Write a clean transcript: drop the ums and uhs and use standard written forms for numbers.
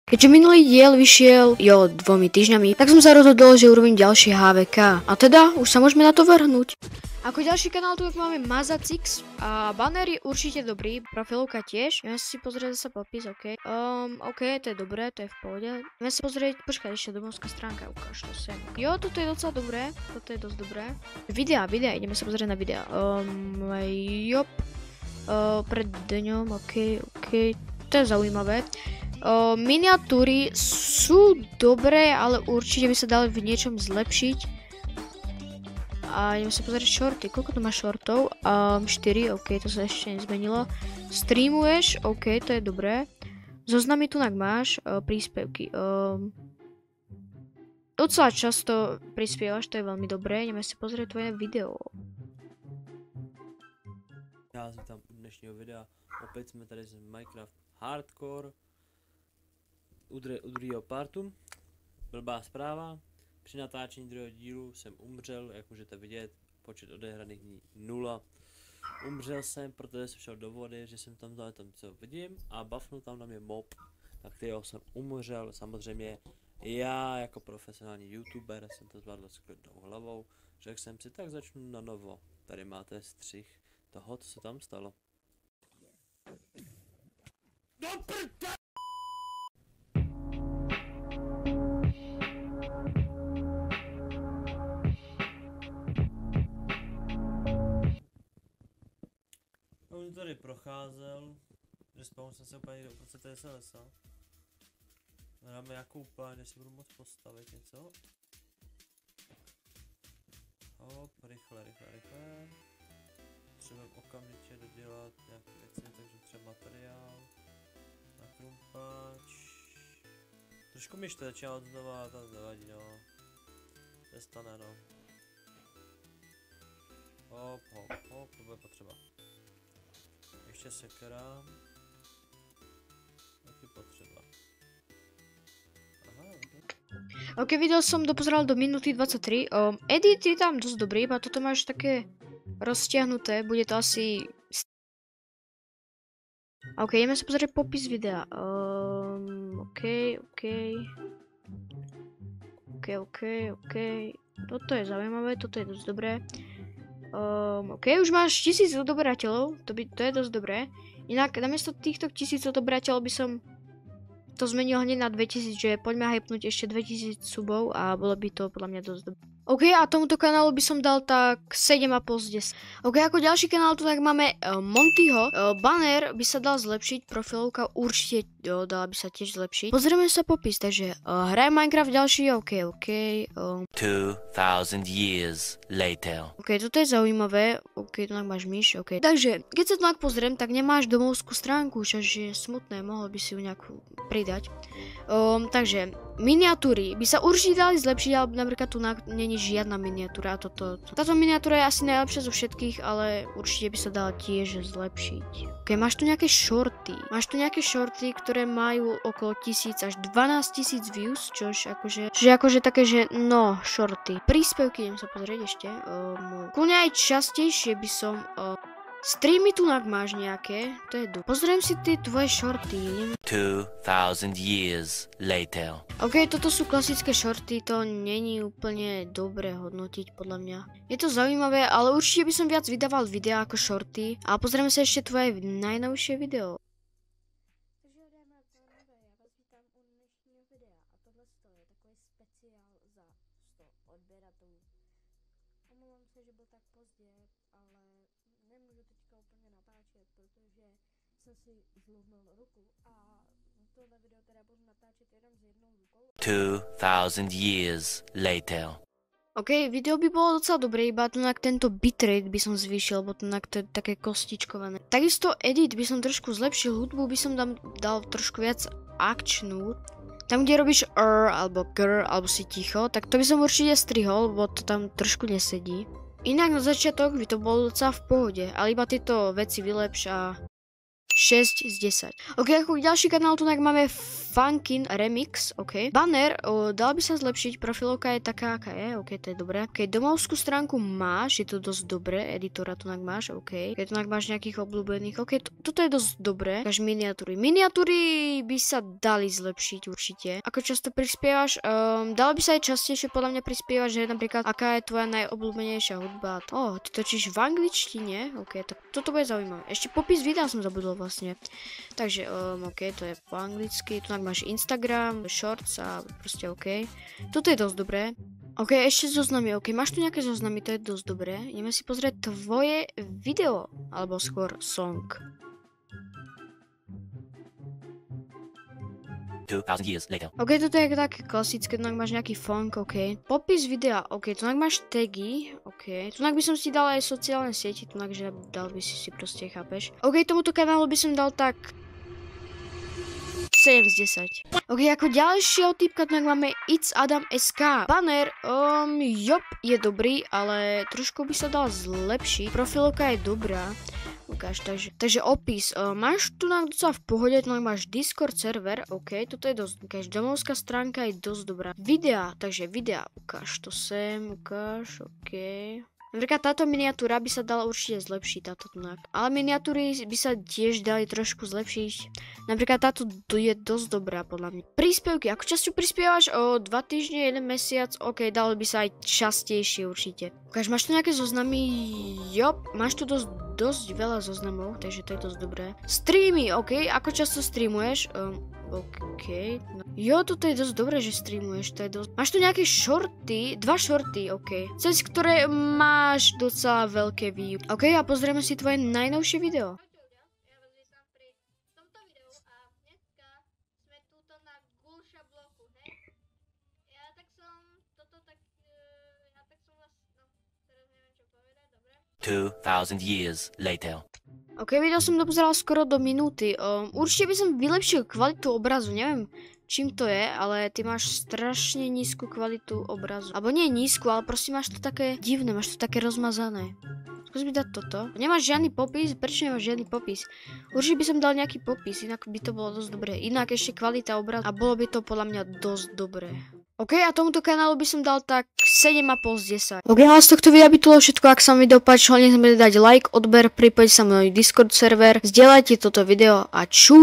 Keďže minulý diel vyšiel 2 týždňami, tak som sa rozhodol, že urobím ďalšie HVK. A teda, už sa môžeme na to vrhnúť. Ako ďalší kanál tu máme Mazacix a banner je určite dobrý, profilovka tiež. Ideme si pozrieť zase popis, OK. OK, to je dobré, to je v pohode. Ideme si pozrieť, počkaj, ešte domovská stránka, ukáž to sem. Jo, toto je docela dobré, toto je dosť dobré. Videa, ideme sa pozrieť na videa. Pred dňom, OK, to je zaujímavé. Miniatúry sú dobré, ale určite by sa dali v niečom zlepšiť. A ideme sa pozrieť shorty. Koľko to má shortov? 4, OK, to sa ešte nezmenilo. Streamuješ, OK, to je dobré. Zoznamy tunak máš, príspevky. Docela často prispievaš, to je veľmi dobré. Ideme si pozrieť tvoje video. Já jsem tam u dnešního videa, opět jsme tady z Minecraft Hardcore u druhého partu. Blbá zpráva, při natáčení druhého dílu jsem umřel, jak můžete vidět, počet odehraných dní 0. Umřel jsem, protože jsem šel do vody, že jsem tam dal tam, co vidím, a buffnul tam na mě mob, tak kterého jsem umřel. Samozřejmě já jako profesionální youtuber jsem to zvládl s klidnou hlavou, řekl jsem si, tak začnu na novo. Tady máte střih toho, co se tam stalo. On tady procházel, že spawn jsem se úplně uprostřed té lesa. Hráme jakou úplně, jestli budu moc postavit něco. Hop, rychle. Třeba okamžitě dodělat nějaké věci, takže třeba materiál, nakrumpáč. Trošku mi začíná od znova, to nevadí, no. To stane, no. Hop, to bude potřeba. Ještě sekera. Taky potřeba. Aha, OK, video som dopozeral do minúty 23. Edit je tam dosť dobrý, iba toto máš také roztiahnuté, bude to asi... OK, ideme sa pozrieť popis videa. OK. Toto je zaujímavé, toto je dosť dobré. OK, už máš 1000 odoberateľov, to je dosť dobré. Inak, namiesto týchto 1000 odoberateľov by som to zmenil hneď na 2000, že poďme hypnúť ešte 2000 subov a bolo by to podľa mňa dosť dobré. OK, a tomuto kanálu by som dal tak 7,5 z 10. OK, ako ďalší kanál tu tak máme Montyho. Banner by sa dal zlepšiť, profilovka určite dala by sa tiež zlepšiť. Pozrieme sa popis, takže hrajem Minecraft ďalší, OK. 2000 years later. OK, toto je zaujímavé, OK, tu máš myš, OK. Takže, keď sa tu pozriem, tak nemáš domovskú stránku, čo je smutné, mohol by si ju nejakú pridať. Takže, miniatúry by sa určite dali zlepšiť, ale napríklad tu není žiadna miniatúra. Táto miniatúra je asi najlepšia zo všetkých, ale určite by sa dala tiež zlepšiť. OK, máš tu nejaké shorty. Ktoré majú okolo 1000 až 12 000 views, čož akože také, že no, shorty. Príspevky, idem sa pozrieť ešte. Kľudne aj častejšie by som... Streamy tu máš nejaké, to je Pozriem si tie tvoje shorty. 2000 years later. OK, toto sú klasické shorty, to není úplne dobre hodnotiť podľa mňa. Je to zaujímavé, ale určite by som viac vydával videá ako shorty. A pozrieme sa ešte tvoje najnovšie video. Omlouvám se, že byl tak pozdě, ale nemůžu teďka úplně natáčet, protože jsem si zlomil ruku a tohle video teda budu natáčet jenom s jednou rukou. 2000 years later. OK, video by bolo docela dobré, iba tento bitrate by som zvýšil, lebo to je také kostičkované. Takisto edit by som trošku zlepšil, hudbu by som tam dal trošku viac akčnú. Tam, kde robíš alebo alebo si ticho, tak to by som určite strihol, lebo to tam trošku nesedí. Inak na začiatok by to bolo docela v pohode, ale iba tieto veci vylepš a 6 z 10. Ok, ako ďalší kanál tu máme Funkin Remix, ok. Banner, dal by sa zlepšiť, profilovka je taká, aká je, ok, to je dobré. Ok, domovskú stránku máš, je to dosť dobré, editora tu máš, ok. Keď tu máš nejakých obľúbených, ok, toto je dosť dobré. Ukáž miniatúry. Miniatúry by sa dali zlepšiť určite. Ako často prispievaš, dalo by sa aj častejšie podľa mňa prispievať, že napríklad, aká je tvoja najobľúbenejšia hudba. Ty točíš v angličtine, ok, tak toto bude zaujímavé. Ešte popis videa som zabudol vlastne. Takže, ok, to je po anglicky, tu máš Instagram, Shorts a proste ok. Toto je dosť dobré. Ok, ešte zoznamy, ok, máš tu nejaké zoznamy, to je dosť dobré. Ideme si pozrieť tvoje video, alebo skôr song. 2000 years later. Ok, toto je také klasické, tu máš nejaký funk, ok. Popis videa, ok, tu máš tagy, ok. Tu by som si dal aj sociálne siete, že dal by si proste, chápeš. Ok, tomuto kanálu by som dal tak 7 z 10. Ok, ako ďalšieho typka tu máme It's Adam SK. Banner, jop, je dobrý, ale trošku by sa dal zlepšiť. Profilovka je dobrá. Ukáž, takže opis. Máš tu docela v pohode, tu máš Discord server, ok, toto je dosť, ukáž, domovská stránka je dosť dobrá. Videa, takže videa, ukáž to sem, ukáž, ok. Napríklad táto miniatúra by sa dala určite zlepšiť, táto tunak. Ale miniatúry by sa tiež dali trošku zlepšiť. Napríklad táto je dosť dobrá podľa mňa. Príspevky, ako často prispievaš? O 2 týždne, 1 mesiac, ok, dalo by sa aj častejšie určite. Ukáž, máš tu nejaké zoznamy? Jop, máš tu dosť veľa zoznamov, takže to je dosť dobré. Streamy, ok, ako často streamuješ? Ok, no. Jo, toto je dosť dobré, že streamuješ, to je dosť... Máš tu nejaké shorty, 2 shorty, ok. Cez ktoré máš docela veľké view. Ok, a pozrieme si tvoje najnovšie video. Ja vás vítam pri tomto videu a dneska sme tuto na Gulša bloku, hej? Ja tak som vás, no, teraz neviem čo povedať, dobre? 2000 years later. Ok, video som dopozeral skoro do minúty. Určite by som vylepšil kvalitu obrazu, neviem čím to je, ale ty máš strašne nízku kvalitu obrazu. Alebo nie nízku, ale proste máš to také divné, máš to také rozmazané. Skús mi dať toto. Nemáš žiadny popis? Prečo nemáš žiadny popis? Určite by som dal nejaký popis, inak by to bolo dosť dobré. Inak ešte kvalita obrazu a bolo by to podľa mňa dosť dobré. Ok, a tomuto kanálu by som dal tak 7,5 z 10. Ok, ale z tohto videa by to bolo všetko, ak sa mi video páčilo, nezabudnite dať like, odber, pripojte sa na môj Discord server, zdieľajte toto video a čú.